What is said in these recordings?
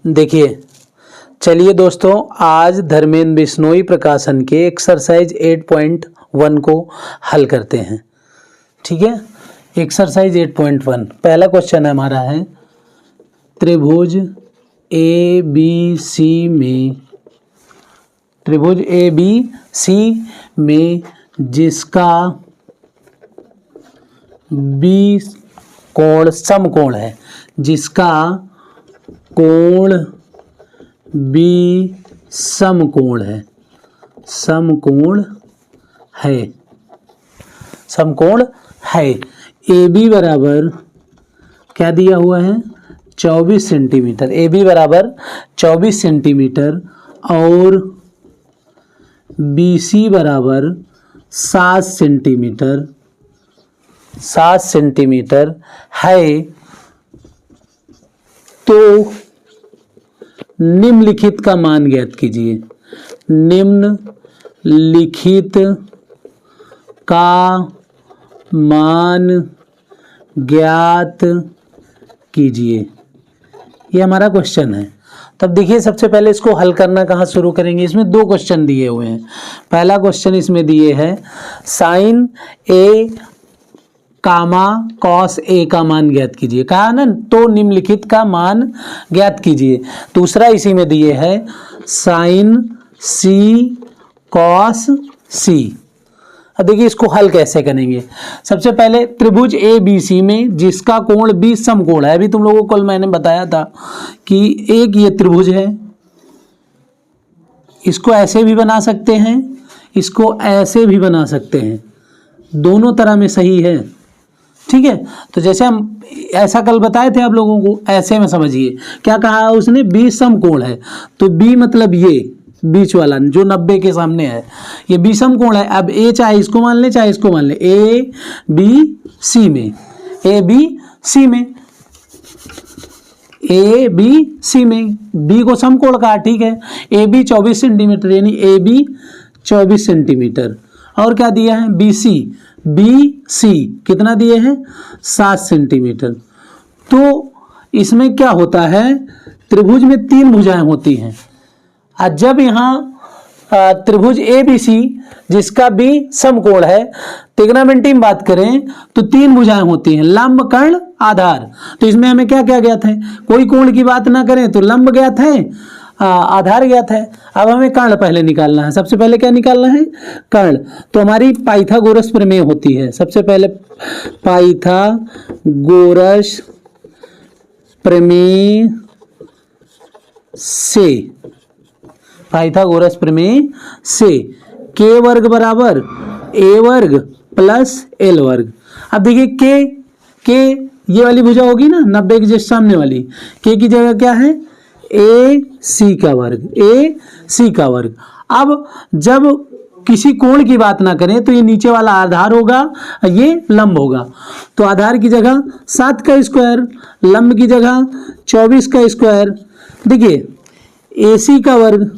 देखिए, चलिए दोस्तों, आज धर्मेंद्र बिश्नोई प्रकाशन के एक्सरसाइज 8.1 को हल करते हैं। ठीक है, एक्सरसाइज 8.1 पहला क्वेश्चन हमारा है त्रिभुज ABC में जिसका बी कोण समकोण है, जिसका कोण बी समकोण है, समकोण है। ए बी बराबर क्या दिया हुआ है 24 सेंटीमीटर, ए बी बराबर 24 सेंटीमीटर और बी सी बराबर 7 सेंटीमीटर है। तो निम्नलिखित का मान ज्ञात कीजिए, निम्नलिखित का मान ज्ञात कीजिए, ये हमारा क्वेश्चन है। तब देखिए, सबसे पहले इसको हल करना कहाँ शुरू करेंगे। इसमें दो क्वेश्चन दिए हुए हैं। पहला क्वेश्चन इसमें दिए है sign A comma cos A का मान ज्ञात कीजिए, कहा ना, तो निम्नलिखित का मान ज्ञात कीजिए। दूसरा इसी में दिए है साइन सी कॉस सी। अब देखिए इसको हल कैसे करेंगे। सबसे पहले त्रिभुज ए बी सी में जिसका कोण बी समकोण है, अभी तुम लोगों को कल मैंने बताया था कि एक ये त्रिभुज है, इसको ऐसे भी बना सकते हैं, इसको ऐसे भी बना सकते हैं, दोनों तरह में सही है। ठीक है, तो जैसे हम ऐसा कल बताए थे आप लोगों को, ऐसे में समझिए क्या कहा उसने, बी समकोण है, तो बी मतलब ये बीच वाला जो 90 के सामने है, ये बी समकोण है। अब ए चाहे इसको मान ले चाहे इसको मान ले, ए बी सी में, ए बी सी में, ए बी सी में, बी को समकोण कहा, ठीक है। ए बी 24 सेंटीमीटर, यानी ए बी 24 सेंटीमीटर, और क्या दिया है बी सी कितना दिए हैं 7 सेंटीमीटर। तो इसमें क्या होता है, त्रिभुज में 3 भुजाएं होती हैं। आज जब यहाँ त्रिभुज ए बी सी जिसका बी समकोण है, त्रिग्नोमेट्री में बात करें तो 3 भुजाएं होती हैं, लंब कर्ण आधार। तो इसमें हमें क्या क्या ज्ञात है, कोई कोण की बात ना करें तो लंब ज्ञात है, आधार ज्ञात है। अब हमें कर्ण पहले निकालना है। सबसे पहले क्या निकालना है, कर्ण। तो हमारी पाइथागोरस प्रमेय होती है। सबसे पहले पाइथागोरस प्रमेय से के वर्ग बराबर ए वर्ग प्लस एल वर्ग। अब देखिए के ये वाली भुजा होगी ना 90 के जस्ट सामने वाली, के की जगह क्या है ए सी का वर्ग। अब जब किसी कोण की बात ना करें तो ये नीचे वाला आधार होगा, ये लंब होगा। तो आधार की जगह 7 का स्क्वायर, लंब की जगह 24 का स्क्वायर। देखिए AC का वर्ग,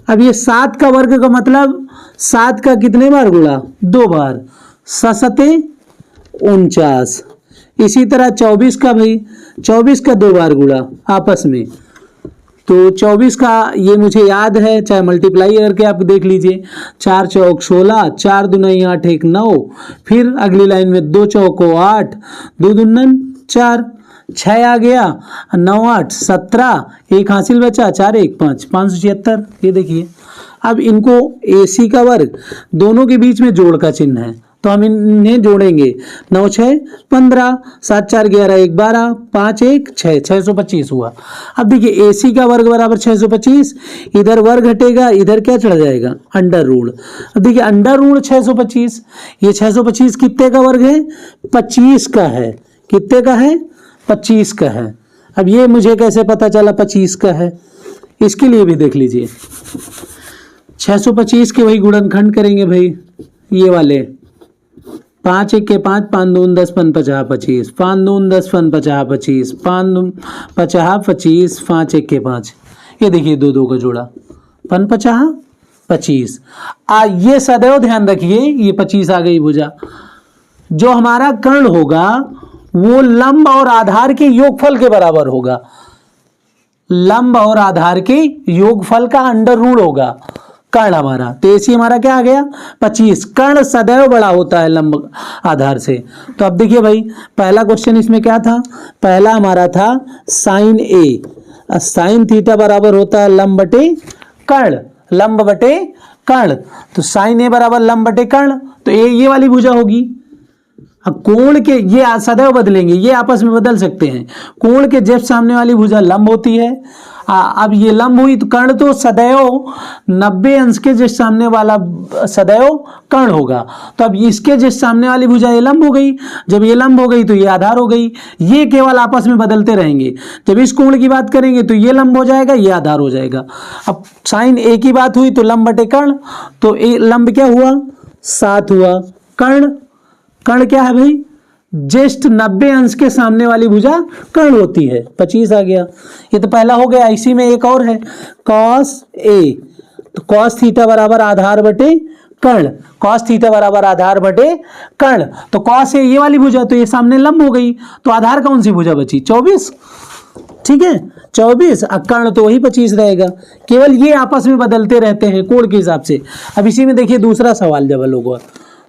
अब ये 7 का वर्ग का मतलब 7 का कितने बार गुणा, 2 बार, 7 49। इसी तरह 24 का भाई 24 का 2 बार गुणा आपस में, तो 24 का ये मुझे याद है, चाहे मल्टीप्लाई करके आप देख लीजिए, 4 चौक 16, 4 दूनी 8, 1 9, फिर अगली लाइन में 2 चौको 8, 2 दूनन 4, 6 आ गया, 9 8 17, एक हासिल बचा, 4 1 5, 576। ये देखिए, अब इनको AC का वर्ग दोनों के बीच में जोड़ का चिन्ह है, तो हम इन्हें जोड़ेंगे। 9 6 15, 7 4 11, 1 12, 5 1 6, 625 हुआ। अब देखिए AC का वर्ग बराबर 625, इधर वर्ग हटेगा, इधर क्या चढ़ जाएगा अंडर रूट। अब देखिए अंडर रूट 625, ये 625 कितने का वर्ग है 25 का है, कितने का है 25 का है। अब ये मुझे कैसे पता चला 25 का है, इसके लिए भी देख लीजिए, 625 के वही गुणनखंड करेंगे भाई, ये वाले 5 1 के 5, 5 2 10 5 50 25, 5 2 10 5 50 25, 5 2 50 25, 5 1 के 5, ये देखिए 2 2 का जोड़ा 5 50 25। ये सदैव ध्यान रखिए, ये 25 आ गई भुजा। जो हमारा कर्ण होगा वो लंब और आधार के योगफल के बराबर होगा। लंब और आधार के योगफल का अंडर रूट होगा कर्ण हमारा। तो ऐसे हमारा क्या आ गया 25। कर्ण सदैव बड़ा होता है लंब आधार से। तो अब देखिए भाई पहला क्वेश्चन इसमें क्या था, पहला हमारा था साइन ए, साइन थीटा बराबर होता है लंब बटे कर्ण, लंब बटे कर्ण। तो साइन ए बराबर लंब बटे कर्ण, तो ये वाली भुजा होगी। अब कोण के ये सदैव बदलेंगे, ये आपस में बदल सकते हैं। कोण के जब सामने वाली भुजा लंब होती है, अब ये लंब हुई तो कर्ण तो सदैव 90 अंश के जिस सामने वाला सदैव कर्ण होगा। तो अब इसके जिस सामने वाली भुजा ये लंब हो गई, जब ये लंब हो गई तो ये आधार हो गई। ये केवल आपस में बदलते रहेंगे। जब इस कोण की बात करेंगे तो ये लंब हो जाएगा, ये आधार हो जाएगा। अब साइन ए की बात हुई तो लंब बटे कर्ण, तो ए लंब क्या हुआ 7 हुआ। कर्ण, कर्ण क्या है भाई ज्येष्ठ 90 अंश के सामने वाली भुजा कर्ण होती है, 25 आ गया। ये तो पहला हो गया। इसी में एक और है कॉस ए, तो कॉस थीटा बराबर आधार बटे कर्ण, कॉस थीटा बराबर आधार बटे कर्ण। तो कॉस ए ये वाली भुजा, तो ये सामने लंब हो गई, तो आधार कौन सी भुजा बची 24, ठीक है 24। कर्ण तो वही 25 रहेगा। केवल ये आपस में बदलते रहते हैं कोण के हिसाब से। अब इसी में देखिए दूसरा सवाल जब होगा,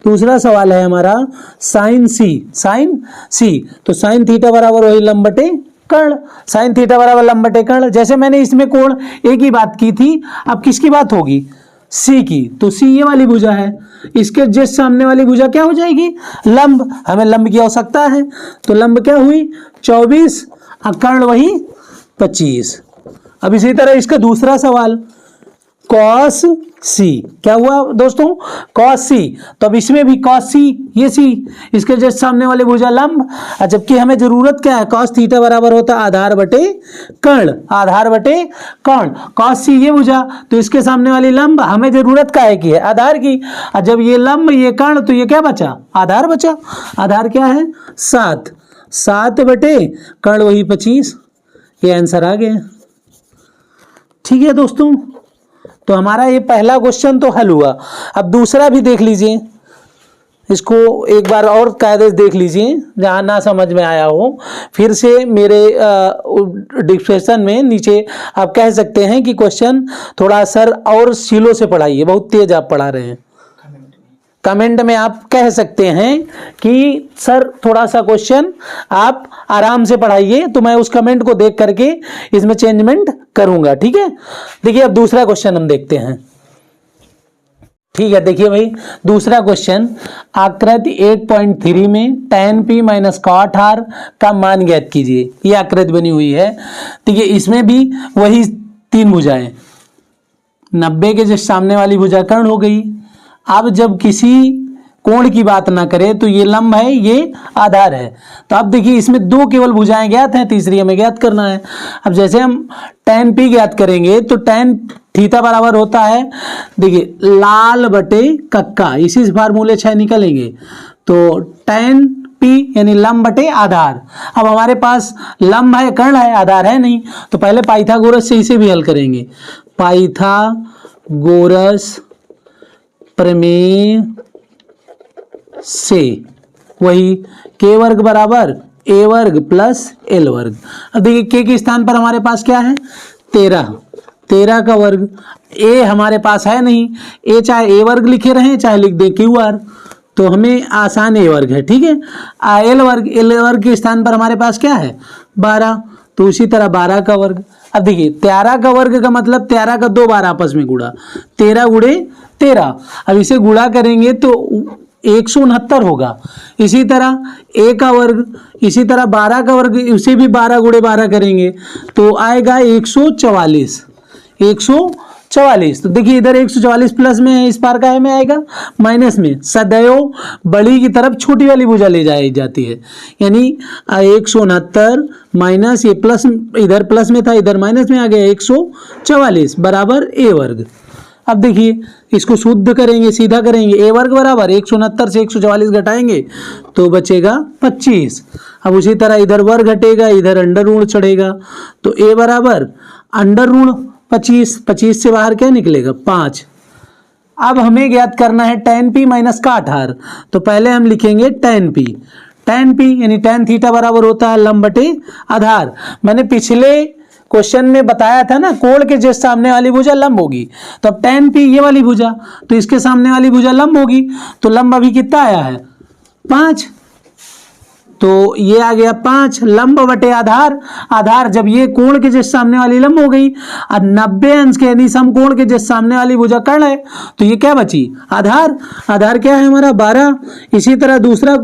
दूसरा सवाल है हमारा साइन सी, साइन सी, तो साइन थीटा बराबर वही लंब बटे कर्ण, साइन थीटा बराबर लंब बटे कर्ण। जैसे मैंने इसमें कोण ए की बात की थी, अब किसकी बात होगी सी की, तो सी ये वाली भुजा है, इसके जिस सामने वाली भुजा क्या हो जाएगी लंब। हमें लंब की आवश्यकता है, तो लंब क्या हुई 24, कर्ण वही 25। अब इसी तरह इसका दूसरा सवाल कॉस सी, क्या हुआ दोस्तों कॉस सी, तो अब इसमें भी कॉस सी, ये सी इसके जस्ट सामने वाले भुजा लंब, जबकि हमें जरूरत क्या है कॉस थीटा बराबर होता है आधार बटे कर्ण, आधार बटे कर्ण। कॉस सी ये भुजा, तो इसके सामने वाली लंब, हमें जरूरत क्या है की है आधार की। और जब ये लंब ये कर्ण, तो ये क्या बचा आधार बचा। आधार क्या है 7, 7 बटे कर्ण वही 25। ये आंसर आ गया, ठीक है दोस्तों। तो हमारा ये पहला क्वेश्चन तो हल हुआ। अब दूसरा भी देख लीजिए, इसको एक बार और कायदे से देख लीजिए, जहाँ ना समझ में आया हो फिर से मेरे डिस्क्रिप्शन में नीचे आप कह सकते हैं कि क्वेश्चन थोड़ा सर और सीलो से पढ़ाइए, बहुत तेज आप पढ़ा रहे हैं। कमेंट में आप कह सकते हैं कि सर थोड़ा सा क्वेश्चन आप आराम से पढ़ाइए, तो मैं उस कमेंट को देख करके इसमें चेंजमेंट करूंगा, ठीक है। देखिए अब दूसरा क्वेश्चन हम देखते हैं, ठीक है। देखिए भाई दूसरा क्वेश्चन, आकृति 8.3 में tan p minus cot r का मान ज्ञात कीजिए। ये आकृति बनी हुई है, ठीक है। इसमें भी वही 3 भुजाएं, 90 के जो सामने वाली भुजा कर्ण हो गई। अब जब किसी कोण की बात ना करें तो ये लंब है, ये आधार है। तो अब देखिए इसमें 2 केवल भुजाएं ज्ञात हैं, तीसरी हमें ज्ञात करना है। अब जैसे हम tan p ज्ञात करेंगे तो tan थीटा बराबर होता है, देखिए लाल बटे कक्का, इसी से फार्मूले 6 निकलेंगे। तो tan p यानी लंब बटे आधार। अब हमारे पास लंब है कर्ण है आधार है नहीं, तो पहले पाइथागोरस से इसे भी हल करेंगे। पाइथागोरस प्रमेय से वही k वर्ग बराबर a वर्ग प्लस l वर्ग। अब देखिए k के स्थान पर हमारे पास क्या है 13, 13 का वर्ग। a हमारे पास है नहीं, a चाहे a वर्ग लिखे रहें चाहे लिख दें QR, तो हमें आसान a वर्ग है, ठीक है। l वर्ग, l वर्ग के स्थान पर हमारे पास क्या है 12, तो उसी तरह 12 का वर्ग। अब देखिए 13 का वर्ग का मतलब 13 का 2 बार आपस में गुणा, 13 गुणे 13। अब इसे गुणा करेंगे तो 169 होगा। इसी तरह a का वर्ग, इसी तरह 12 का वर्ग, उसे भी 12 गुणे 12 करेंगे तो आएगा 144, 144। तो देखिए इधर 144 प्लस में है, इस पार का है में आएगा माइनस में। सदैव बड़ी की तरफ छोटी वाली भुजा ले जाई जाती है, यानी 169 माइनस ये प्लस, इधर प्लस में था इधर माइनस में आ गया 144 बराबर a वर्ग। अब देखिए इसको शुद्ध करेंगे, सीधा करेंगे, a वर्ग बराबर 169 से 144 घटाएंगे तो बचेगा 25। अब उसी तरह इधर वर्ग घटेगा, इधर अंडर ऋण चढ़ेगा, तो a बराबर अंडर ऋण 25, 25 से बाहर क्या निकलेगा 5। अब हमें ज्ञात करना है tan p minus cot r, तो पहले हम लिखेंगे tan p, tan p यानी tan थीटा बराबर होता है लंब बटे आधार। मैंने पिछले क्वेश्चन में बताया था ना, कोण के जस्ट सामने वाली भुजा लंब होगी, तो अब tan p ये वाली भुजा, तो इसके सामने वाली भुजा लंब होगी, तो लंब अभी कितना आया है 5, तो ये आ गया 5 लंब बटे आधार। आधार जब ये कोण के जस्ट सामने वाली लंब हो गई और 90 अंश के यानी समकोण के जस्ट सामने वाली भुजा कर्ण है, तो ये क्या बची आधार। आधार क्या है हमारा 12। इसी तरह दूसरा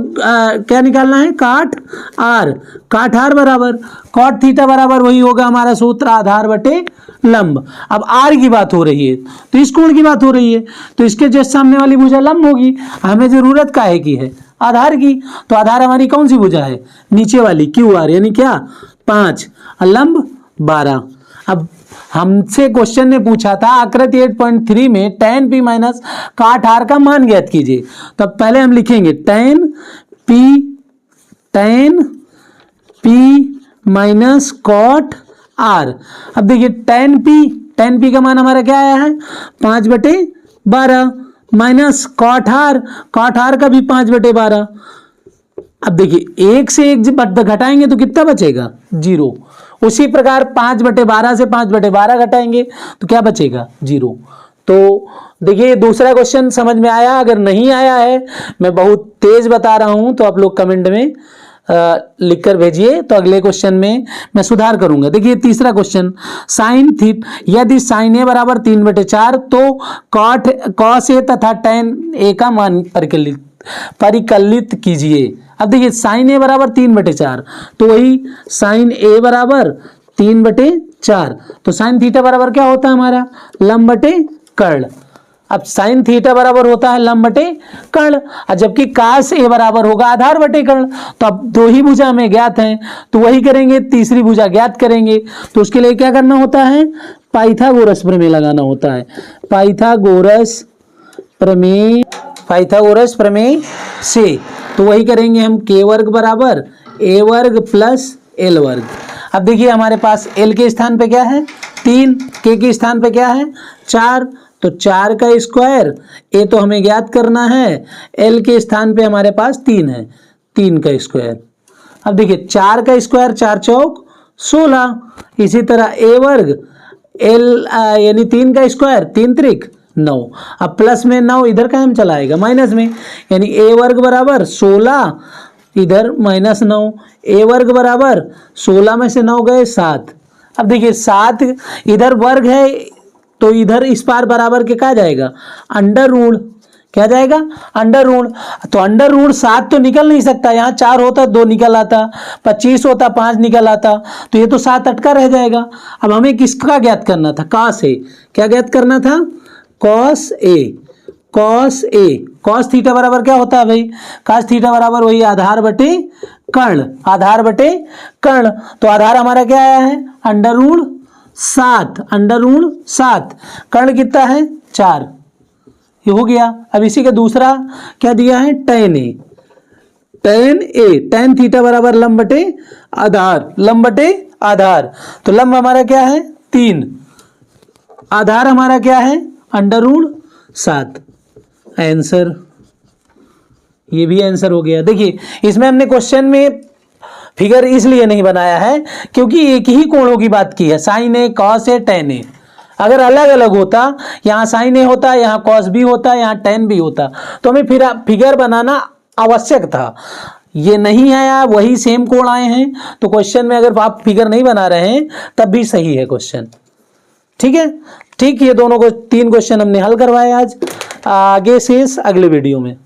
क्या निकालना है काट आर, काट आर बराबर कॉट थीटा बराबर वही होगा हमारा सूत्र आधार बटे लंब। अब आर की बात हो रही है तो इस कोण की बात हो रही है, तो इसके जस्ट सामने वाली भुजा लंब होगी, हमें जरूरत काहे की है आधार की, तो आधार हमारी कौन सी भुजा है नीचे वाली क्यू आर, यानी क्या 5 और लंब 12। अब हमसे क्वेश्चन ने पूछा था आकृति 8.3 में tan p माइनस काट आर का मान ज्ञात कीजिए, तो पहले हम लिखेंगे tan p minus cot R. अब देखिए tan p का मान हमारा क्या आया है 5/12 माइनस कॉट आर का भी 5/12। अब देखिए 1 से 1 घटाएंगे तो कितना बचेगा 0। उसी प्रकार 5/12 से 5/12 घटाएंगे तो क्या बचेगा 0। तो देखिए दूसरा क्वेश्चन समझ में आया, अगर नहीं आया है मैं बहुत तेज बता रहा हूं तो आप लोग कमेंट में लिख कर भेजिए, तो अगले क्वेश्चन में मैं सुधार करूंगा। देखिए तीसरा क्वेश्चन साइन थीटा, यदि साइन ए बराबर 3/4 तो कॉस ए तथा tan ए का मान परिकलित कीजिए। अब देखिए साइन ए बराबर 3/4 तो वही साइन ए बराबर 3/4, तो साइन थीटा बराबर क्या होता है हमारा लंब बटे कर्ण। अब साइन थीटा बराबर होता है लंब बटे कर्ण, और जबकि कास ए बराबर होगा आधार बटे कर्ण। तो अब दो ही भुजा हमें ज्ञात हैं तो वही करेंगे, तीसरी भुजा ज्ञात करेंगे, तो उसके लिए क्या करना होता है पाइथागोरस प्रमेय लगाना होता है। पाइथागोरस प्रमेय से तो वही करेंगे हम k वर्ग बराबर a वर्ग प्लस l वर्ग। अब देखिए हमारे पास l के स्थान पे क्या है 3, k के स्थान पे क्या है 4, तो 4 का स्क्वायर a तो हमें ज्ञात करना है, l के स्थान पे हमारे पास 3 है, 3 का स्क्वायर। अब देखिए 4 का स्क्वायर 4 चौक 16, इसी तरह a वर्ग l यानी 3 का स्क्वायर 3 त्रिक 9। अब प्लस में 9 इधर का हम चलाएगा माइनस में, यानी a वर्ग बराबर 16 इधर माइनस 9, a वर्ग बराबर 16 में से 9 गए 7। अब देखिए 7 इधर वर्ग है तो इधर इस पार बराबर के क्या जाएगा अंडर रूट, क्या जाएगा अंडर रूट। तो अंडर रूट 7 तो निकल नहीं सकता, यहाँ 4 होता 2 निकल आता, 25 होता 5 निकल आता, तो ये तो 7 अटका रह जाएगा। अब हमें किसका ज्ञात करना था कॉस ए, क्या ज्ञात करना था कॉस ए। कॉस थीटा बराबर क्या होता है भाई कॉस थीटा बराबर वही आधार बटे कर्ण, आधार बटे कर्ण। तो आधार हमारा क्या आया है अंडर रूट 7, कर्ण कितना है 4, ये हो गया। अब इसी का दूसरा क्या दिया है tan ए, tan थीटा बराबर लंब बटे आधार, तो लंब हमारा क्या है 3, आधार हमारा क्या है अंडर रूट 7। आंसर, ये भी आंसर हो गया। देखिए इसमें हमने क्वेश्चन में फिगर इसलिए नहीं बनाया है क्योंकि एक ही कोणों की बात की है, sign A cos A tan ए। अगर अलग अलग होता, यहाँ साइन ए होता, यहाँ कॉस भी होता, यहाँ tan भी होता, तो हमें फिर फिगर बनाना आवश्यक था। ये नहीं आया, वही सेम कोण आए हैं, तो क्वेश्चन में अगर आप फिगर नहीं बना रहे हैं तब भी सही है क्वेश्चन। ठीक है, ठीक, ये दोनों को 3 क्वेश्चन हमने हल करवाए आज, आगे शेष अगले वीडियो में।